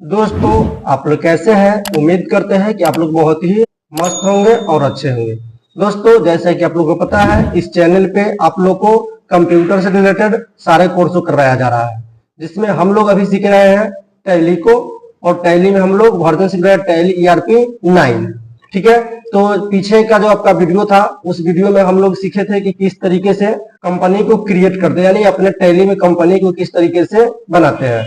दोस्तों, आप लोग कैसे हैं? उम्मीद करते हैं कि आप लोग बहुत ही मस्त होंगे और अच्छे होंगे। दोस्तों, जैसा कि आप लोगों को पता है, इस चैनल पे आप लोग को कंप्यूटर से रिलेटेड सारे कोर्स करवाया जा रहा है, जिसमें हम लोग अभी सीख रहे हैं टैली को। और टैली में हम लोग वर्जन सीख रहे हैं टैली ERP 9। ठीक है, तो पीछे का जो आपका वीडियो था, उस वीडियो में हम लोग सीखे थे कि किस तरीके से कंपनी को क्रिएट करते हैं, यानी अपने टैली में कंपनी को किस तरीके से बनाते हैं।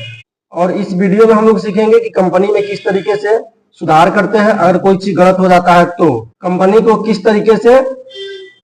और इस वीडियो में हम लोग सीखेंगे कि कंपनी में किस तरीके से सुधार करते हैं, अगर कोई चीज गलत हो जाता है तो कंपनी को किस तरीके से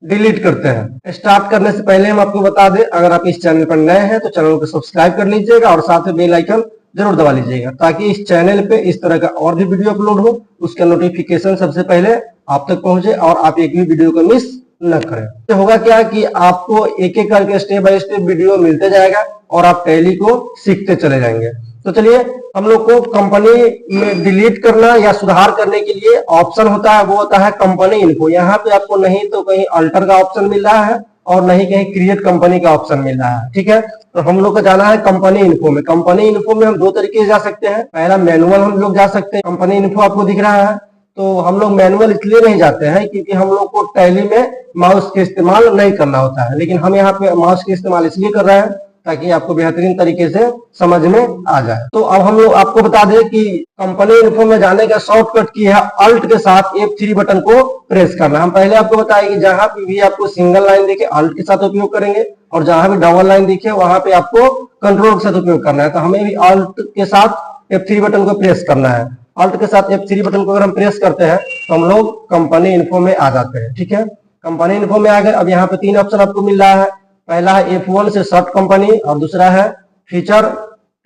डिलीट करते हैं। स्टार्ट करने से पहले हम आपको बता दें, अगर आप इस चैनल पर नए हैं तो चैनल को सब्सक्राइब कर लीजिएगा और साथ में बेल आइकन जरूर दबा लीजिएगा, ताकि इस चैनल पे इस तरह का और भी वीडियो अपलोड हो, उसका नोटिफिकेशन सबसे पहले आप तक पहुंचे और आप एक भी वीडियो को मिस न करें। तो होगा क्या कि आपको एक एक करके स्टेप बाय स्टेप वीडियो मिलते जाएगा और आप टैली को सीखते चले जाएंगे। तो चलिए, हम लोग को कंपनी में डिलीट करना या सुधार करने के लिए ऑप्शन होता है, वो होता है कंपनी इन्फो। यहाँ पे आपको नहीं तो कहीं अल्टर का ऑप्शन मिल रहा है और नहीं कहीं क्रिएट कंपनी का ऑप्शन मिल रहा है। ठीक है, तो हम लोग को जाना है कंपनी इन्फो में। कंपनी इन्फो में हम दो तरीके से जा सकते हैं। पहला मैनुअल हम लोग जा सकते हैं। कंपनी इन्फो आपको दिख रहा है, तो हम लोग मैनुअल इसलिए नहीं जाते हैं क्योंकि हम लोग को टैली में माउस के इस्तेमाल नहीं करना होता है, लेकिन हम यहाँ पे माउस के इस्तेमाल इसलिए कर रहे हैं ताकि आपको बेहतरीन तरीके से समझ में आ जाए। तो अब हम लोग आपको बता दें कि कंपनी इन्फो में जाने का शॉर्टकट की है अल्ट के साथ F3 बटन को प्रेस करना। हम पहले आपको बताएं कि जहां पे भी आपको सिंगल लाइन दिखे अल्ट के साथ उपयोग करेंगे, और जहां भी डबल लाइन दिखे वहां पे आपको कंट्रोल के साथ उपयोग करना है। तो हमें भी अल्ट के साथ F3 बटन को प्रेस करना है। अल्ट के साथ F3 बटन को अगर हम प्रेस करते हैं तो हम लोग कंपनी इन्फो में आ जाते हैं। ठीक है, कंपनी इन्फो में आ गए। अब यहाँ पे तीन ऑप्शन आपको मिल रहा है। पहला है F1 से सर्च कंपनी, और दूसरा है फीचर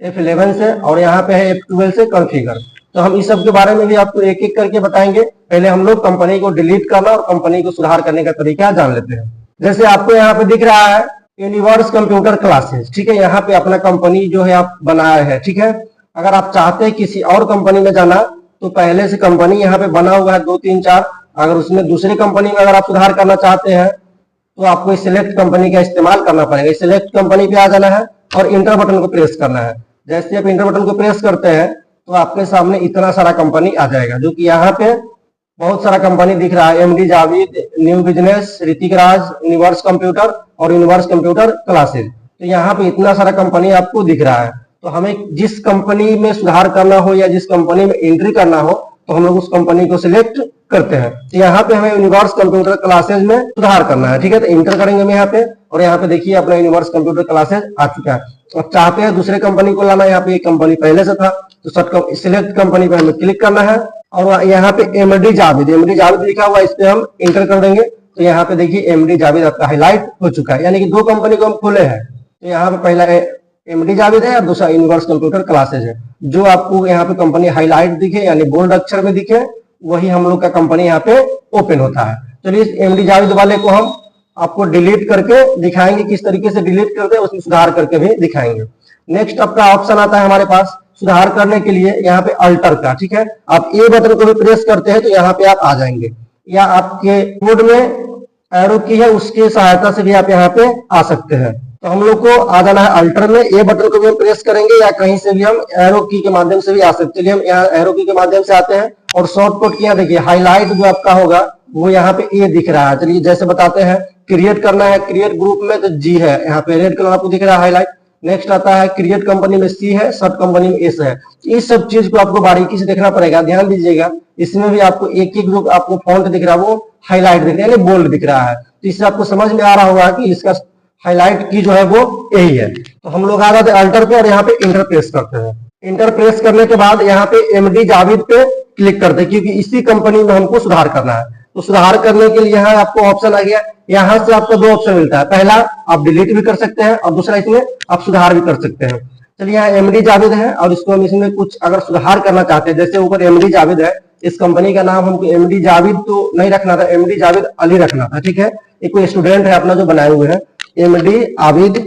F11 से, और यहाँ पे है F12 से कॉन्फ़िगर। तो हम इस सब के बारे में भी आपको एक एक करके बताएंगे। पहले हम लोग कंपनी को डिलीट करना और कंपनी को सुधार करने का तरीका जान लेते हैं। जैसे आपको यहाँ पे दिख रहा है यूनिवर्स कंप्यूटर क्लासेस। ठीक है, यहाँ पे अपना कंपनी जो है आप बनाया है। ठीक है, अगर आप चाहते हैं किसी और कंपनी में जाना तो पहले से कंपनी यहाँ पे बना हुआ है 2 3 4। अगर उसमें दूसरी कंपनी में अगर आप सुधार करना चाहते हैं तो आपको सिलेक्ट कंपनी का इस्तेमाल करना पड़ेगा। सिलेक्ट कंपनी पे आ जाना है और इंटर बटन को प्रेस करना है। जैसे आप इंटर बटन को प्रेस करते हैं तो आपके सामने इतना सारा कंपनी आ जाएगा, जो कि यहाँ पे बहुत सारा कंपनी दिख रहा है। MD Javed, new business, Hrithik Raj, universe computer और यूनिवर्स कंप्यूटर क्लासेस। तो यहाँ पे इतना सारा कंपनी आपको दिख रहा है। तो हमें जिस कंपनी में सुधार करना हो या जिस कंपनी में एंट्री करना हो तो हम लोग उस कंपनी को सिलेक्ट करते हैं। तो यहाँ पे हमें यूनिवर्स कंप्यूटर क्लासेस में सुधार करना है। ठीक है, तो इंटर करेंगे हम यहाँ पे, और यहाँ पे देखिए अपना यूनिवर्स कंप्यूटर क्लासेस आ चुका है। और चाहते हैं दूसरे कंपनी को लाना, यहाँ पे एक कंपनी पहले से था तो सिलेक्ट कंपनी पे हमें क्लिक करना है। और यहाँ पे MD जावेद लिखा हुआ है, इस पे हम इंटर कर देंगे। तो यहाँ पे देखिए MD जावेद आपका हाईलाइट हो चुका है, यानी कि दो कंपनी को हम खोले हैं। तो यहाँ पे पहला MD जावेद है और दूसरा यूनिवर्स कंप्यूटर क्लासेस है। जो आपको यहाँ पे कंपनी हाईलाइट दिखे यानी बोल्ड अक्षर में दिखे, वही हम लोग का कंपनी यहाँ पे ओपन होता है। चलिए, इस MD जावेद वाले को हम आपको डिलीट करके दिखाएंगे, किस तरीके से डिलीट करते हैं उसमें सुधार करके भी दिखाएंगे। नेक्स्ट आपका ऑप्शन आता है हमारे पास सुधार करने के लिए यहाँ पे अल्टर का। ठीक है, आप A बटन को भी प्रेस करते हैं तो यहाँ पे आप आ जाएंगे, या आपके कीबोर्ड में एरो की है उसकी सहायता से भी आप यहाँ पे आ सकते हैं। तो हम लोग को आ जाना है अल्टर में। A बटन को भी हम प्रेस करेंगे या कहीं से भी हम एरो की के माध्यम से भी आ सकते हैं। चलिए, हम यहाँ एरो की के माध्यम से आते हैं और शॉर्टकट किया देखिए हाईलाइट जो आपका होगा वो यहाँ पे A दिख रहा है। चलिए, जैसे बताते हैं, क्रिएट करना है क्रिएट ग्रुप में तो G है, यहाँ पे रेड कलर आपको दिख रहा है हाईलाइट। नेक्स्ट आता है क्रिएट कंपनी में C है, सर्च कंपनी में S है। इस सब चीज को आपको बारीकी से देखना पड़ेगा, ध्यान दीजिएगा। इसमें भी आपको एक एक जो आपको फॉन्ट दिख रहा है वो हाईलाइट दिख रहा है, यानी बोल्ड दिख रहा है। तो इससे आपको समझ में आ रहा होगा कि इसका हाईलाइट की जो है वो यही है। तो हम लोग आ जाते हैं अल्टर पे और यहाँ पे इंटर प्रेस करते हैं। इंटर प्रेस करने के बाद यहाँ पे MD जावेद पे क्लिक करते हैं, क्योंकि इसी कंपनी में हमको सुधार करना है। तो सुधार करने के लिए यहाँ आपको ऑप्शन आ गया। यहाँ से आपको दो ऑप्शन मिलता है, पहला आप डिलीट भी कर सकते हैं और दूसरा इसमें आप सुधार भी कर सकते हैं। चलिए, यहाँ MD जावेद है और इसको हम इसमें कुछ अगर सुधार करना चाहते हैं, जैसे ऊपर MD जावेद है, इस कंपनी का नाम हमको MD जावेद तो नहीं रखना था, MD जावेद अली रखना था। ठीक है, एक कोई स्टूडेंट है अपना जो बनाए हुए हैं, MD आबिद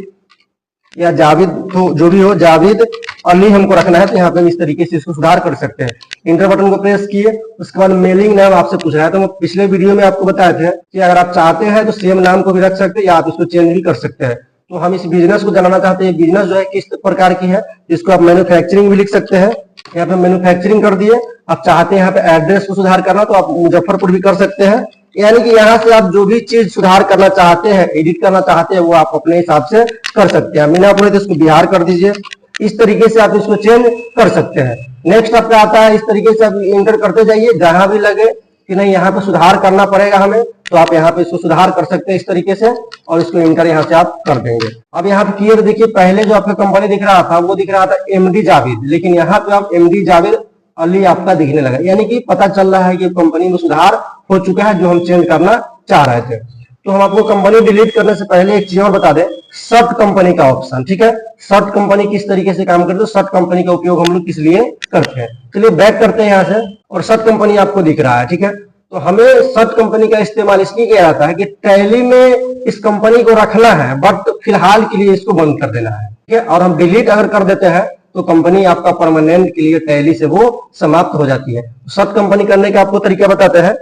या जावेद, तो जो भी हो जावेद अली हमको रखना है। तो यहाँ पे इस तरीके से इसको सुधार कर सकते हैं। इंटर बटन को प्रेस किए, उसके बाद मेलिंग नाम आपसे पूछ रहा है। तो मैं पिछले वीडियो में आपको बताए थे कि अगर आप चाहते हैं तो सेम नाम को भी रख सकते हैं या आप इसको चेंज भी कर सकते हैं। तो हम इस बिजनेस को जानना चाहते हैं, बिजनेस जो है किस प्रकार की है, इसको आप मैन्युफैक्चरिंग भी लिख सकते हैं यहाँ पे मैन्युफैक्चरिंग कर दिए। आप चाहते हैं यहाँ पे एड्रेस को सुधार करना तो आप मुजफ्फरपुर भी कर सकते हैं। यानी कि यहाँ से आप जो भी चीज सुधार करना चाहते हैं, एडिट करना चाहते हैं, वो आप अपने हिसाब से कर सकते हैं। मीनापुर है तो इसको बिहार कर दीजिए। इस तरीके से आप इसको चेंज कर सकते हैं। नेक्स्ट आपका आता है, इस तरीके से आप इंटर करते जाइए। जहां भी लगे कि नहीं यहाँ पे सुधार करना पड़ेगा हमें, तो आप यहाँ पे इसको सुधार कर सकते हैं इस तरीके से, और इसको इंटर यहाँ से आप कर देंगे। अब यहाँ पे क्लियर देखिए, पहले जो आपका कंपनी दिख रहा था वो दिख रहा था एमडी जावेद, लेकिन यहाँ पे आप एमडी जावेद अली आपका दिखने लगा। यानी कि पता चल रहा है कि कंपनी में सुधार हो चुका है जो हम चेंज करना चाह रहे थे। तो हम आपको कंपनी डिलीट करने से पहले एक चीज और बता दें, सर्ट कंपनी का ऑप्शन, ठीक है। सर्ट कंपनी किस तरीके से काम करते हैं, सर्ट कंपनी का उपयोग हम लोग किस लिए करते हैं। चलिए बैक करते हैं यहाँ से, और सर्ट कंपनी आपको दिख रहा है, ठीक है। तो हमें सर्ट कंपनी का इस्तेमाल इसलिए किया जाता है कि टैली में इस कंपनी को रखना है, बट फिलहाल के लिए इसको बंद कर देना है, ठीक है। और हम डिलीट अगर कर देते हैं तो कंपनी आपका परमानेंट के लिए टैली से वो समाप्त हो जाती है। सर्ट कंपनी करने का आपको तरीका बताते हैं।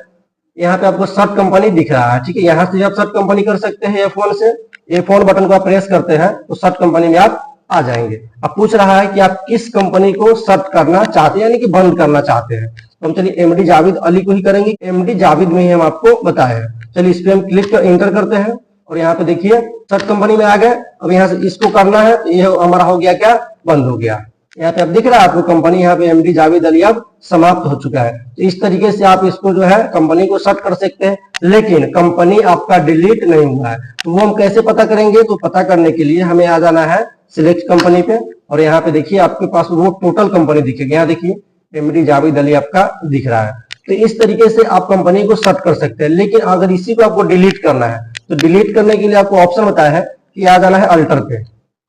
यहाँ पे आपको सर्ट कंपनी दिख रहा है, ठीक है। यहाँ से आप सर्ट कंपनी कर सकते हैं F1 से। F1 बटन को आप प्रेस करते हैं तो सर्ट कंपनी में आप आ जाएंगे। अब पूछ रहा है कि आप किस कंपनी को सर्ट करना चाहते हैं, यानी कि बंद करना चाहते हैं। तो हम चलिए एमडी जावेद अली को ही करेंगे। एमडी जावेद में ही हम आपको बताए हैं। चलिए इस पे हम क्लिक कर इंटर करते हैं, और यहाँ पे देखिए सर्ट कंपनी में आ गए। अब यहाँ से इसको करना है, ये हमारा हो गया क्या, बंद हो गया। यहाँ पे अब दिख रहा है आपको कंपनी, यहाँ पे एमडी जावेद अली अब समाप्त हो चुका है। तो इस तरीके से आप इसको जो है कंपनी को सर्ट कर सकते हैं, लेकिन कंपनी आपका डिलीट नहीं हुआ है। तो वो हम कैसे पता करेंगे, तो पता करने के लिए हमें आ जाना है सिलेक्ट कंपनी पे, और यहाँ पे देखिए आपके पास वो टोटल कंपनी दिखेगी। यहाँ देखिए एमडी जावेद अली आपका दिख रहा है। तो इस तरीके से आप कंपनी को सर्ट कर सकते हैं। लेकिन अगर इसी को आपको डिलीट करना है, तो डिलीट करने के लिए आपको ऑप्शन बताया है कि आ जाना है अल्टर पे,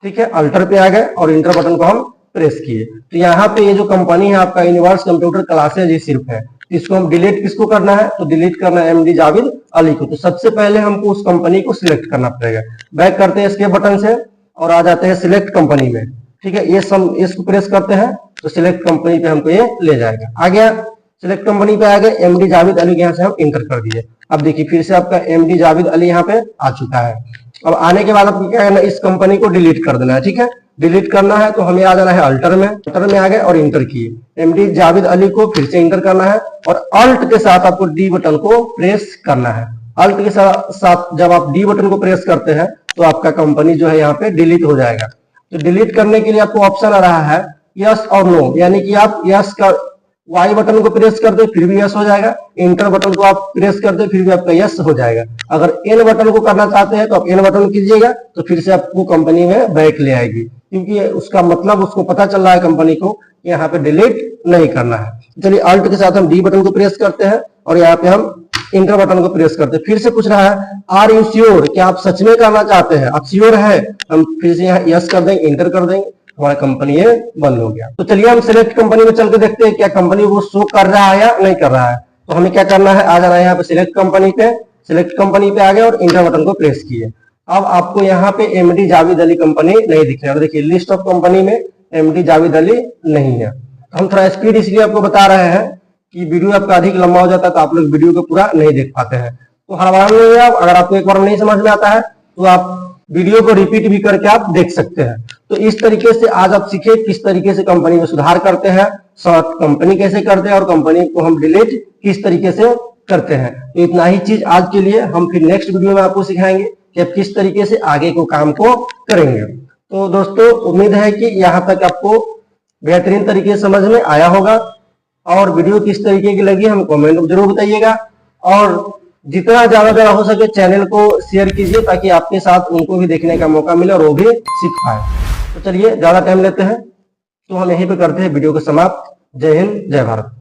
ठीक है। अल्टर पे आ गए और इंटर बटन को हम प्रेस किए। तो यहाँ पे ये जो कंपनी है आपका यूनिवर्स कंप्यूटर क्लासेज, ये सिर्फ है। इसको हम डिलीट किसको करना है, तो डिलीट करना है एमडी जावेद अली को। तो सबसे पहले हमको उस कंपनी को सिलेक्ट करना पड़ेगा। बैक करते हैं इसके बटन से और आ जाते हैं सिलेक्ट कंपनी में, ठीक है। ये सब इसको प्रेस करते हैं तो सिलेक्ट कंपनी पे हमको ये ले जाएगा। आ गया, सिलेक्ट कंपनी पे आ गए, एमडी जावेद अली के यहाँ से हम इंटर कर दिए। अब देखिए फिर से आपका एमडी जावेद अली यहाँ पे आ चुका है। अब आने के बाद आपको क्या करना है, इस कंपनी को डिलीट कर देना है, ठीक है। डिलीट करना है तो हमें आ जाना है अल्टर में। अल्टर में आ गए और इंटर किए। एमडी जावेद अली को फिर से इंटर करना है, और अल्ट के साथ आपको डी बटन को प्रेस करना है। अल्ट के साथ जब आप डी बटन को प्रेस करते हैं तो आपका कंपनी जो है यहाँ पे डिलीट हो जाएगा। तो डिलीट करने के लिए आपको ऑप्शन आ रहा है यस और नो, यानी कि आप यस का वाई बटन को प्रेस कर दे फिर भी यस हो जाएगा, इंटर बटन को आप प्रेस कर दे फिर भी आपका यस हो जाएगा। अगर एन बटन को करना चाहते हैं तो आप एन बटन कीजिएगा, तो फिर से आपको कंपनी में बैक ले आएगी, क्योंकि उसका मतलब उसको पता चल रहा है कंपनी को कि यहाँ पे डिलीट नहीं करना है। चलिए अल्ट के साथ हम डी बटन को प्रेस करते हैं और यहाँ पे हम इंटर बटन को प्रेस करते हैं। फिर से पूछ रहा है आर यू श्योर, क्या आप सच में करना चाहते हैं, आप श्योर है। हम फिर से यहाँ यस कर देंगे, इंटर कर देंगे, हमारा कंपनी ये बंद हो गया। तो चलिए हम सिलेक्ट कंपनी में चल के देखते हैं क्या कंपनी वो शो कर रहा है या नहीं कर रहा है। तो हमें क्या करना है, आ जाना है यहाँ पे सिलेक्ट कंपनी पे। सिलेक्ट कंपनी पे आ गए और इंटर बटन को प्रेस किए। अब आपको यहाँ पे एमडी जावेद अली कंपनी नहीं दिख रहा है। देखिए लिस्ट ऑफ कंपनी में एमडी जावेद अली नहीं है। हम थोड़ा स्पीड इसलिए आपको बता रहे हैं कि वीडियो आपका अधिक लंबा हो जाता है तो आप लोग वीडियो को पूरा नहीं देख पाते हैं। तो हड़बड़ाना नहीं है। अगर आपको एक बार नहीं समझ में आता है तो आप वीडियो को रिपीट भी करके आप देख सकते हैं। तो इस तरीके से आज आप सीखे किस तरीके से कंपनी में सुधार करते हैं, सर्ट कंपनी कैसे करते हैं, और कंपनी को हम डिलीट किस तरीके से करते हैं। तो इतना ही चीज आज के लिए। हम फिर नेक्स्ट वीडियो में आपको सिखाएंगे कि आप किस तरीके से आगे को काम को करेंगे। तो दोस्तों उम्मीद है कि यहाँ तक आपको बेहतरीन तरीके से समझ में आया होगा, और वीडियो किस तरीके की लगी हम कमेंट जरूर बताइएगा, और जितना ज्यादा हो सके चैनल को शेयर कीजिए ताकि आपके साथ उनको भी देखने का मौका मिले और वो भी सीख पाए। तो चलिए ज्यादा टाइम लेते हैं तो हम यहीं पे करते हैं वीडियो को समाप्त। जय हिंद, जय भारत।